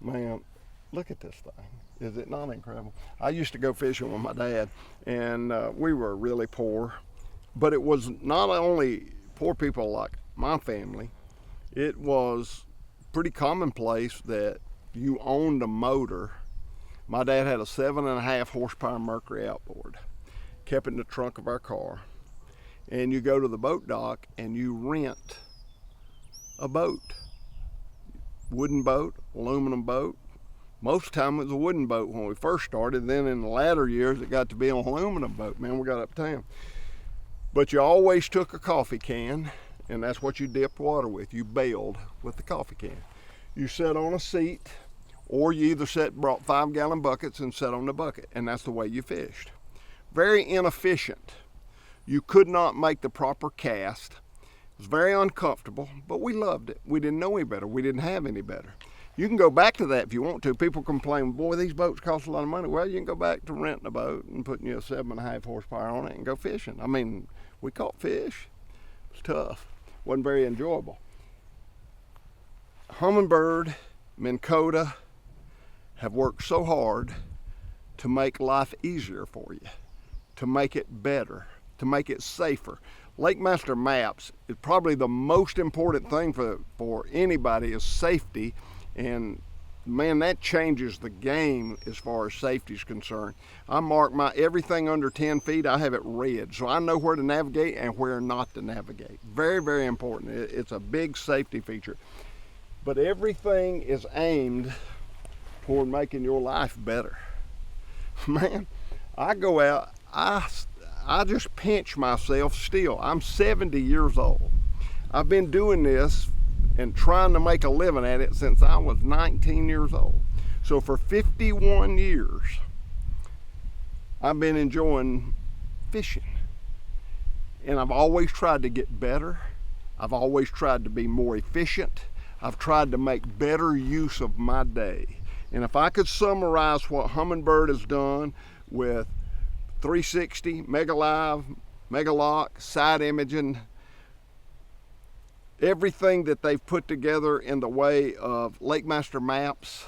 Man, look at this thing. Is it not incredible? I used to go fishing with my dad, and we were really poor. But it was not only poor people like my family, it was pretty commonplace that you owned a motor. My dad had a 7.5 horsepower Mercury outboard, kept it in the trunk of our car. And you go to the boat dock and you rent a boat. Wooden boat, aluminum boat. Most of the time it was a wooden boat when we first started. Then in the latter years it got to be an aluminum boat. Man, we got uptown. But you always took a coffee can, and that's what you dipped water with. You bailed with the coffee can. You sat on a seat, or you either brought 5-gallon buckets and sat on the bucket, and that's the way you fished. Very inefficient. You could not make the proper cast. It was very uncomfortable, but we loved it. We didn't know any better. We didn't have any better. You can go back to that if you want to. People complain, boy, these boats cost a lot of money. Well, you can go back to renting a boat and putting you a 7.5 horsepower on it and go fishing. I mean, we caught fish. It was tough. Wasn't very enjoyable. Humminbird, Minn Kota have worked so hard to make life easier for you, to make it better, to make it safer. Lake Master Maps is probably the most important thing for anybody is safety, and man, that changes the game as far as safety is concerned. I mark everything under 10 feet, I have it red, so I know where to navigate and where not to navigate. Very, very important. It's a big safety feature. But everything is aimed toward making your life better. Man, I go out, I just pinch myself still. I'm 70 years old. I've been doing this and trying to make a living at it since I was 19 years old. So for 51 years, I've been enjoying fishing. And I've always tried to get better. I've always tried to be more efficient. I've tried to make better use of my day. And if I could summarize what Humminbird has done with 360, Mega Live, Mega Lock, side imaging, everything that they've put together in the way of Lake Master Maps,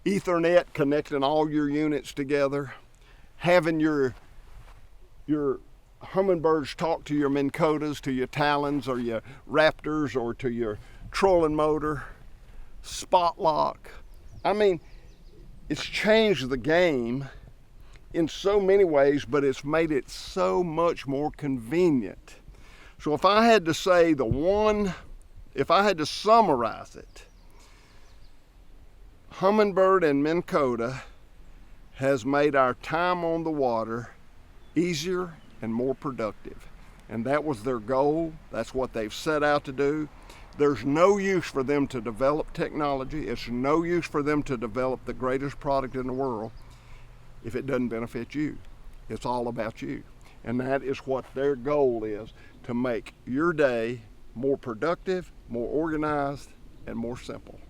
Ethernet connecting all your units together, having your Humminbirds talk to your Minn Kotas, to your Talons or your Raptors or to your trolling motor, spot lock. I mean, it's changed the game in so many ways, but it's made it so much more convenient. So if I had to say if I had to summarize it, Humminbird and Minn Kota has made our time on the water easier and more productive. And that was their goal. That's what they've set out to do. There's no use for them to develop technology. It's no use for them to develop the greatest product in the world if it doesn't benefit you. It's all about you. And that is what their goal is, to make your day more productive, more organized, and more simple.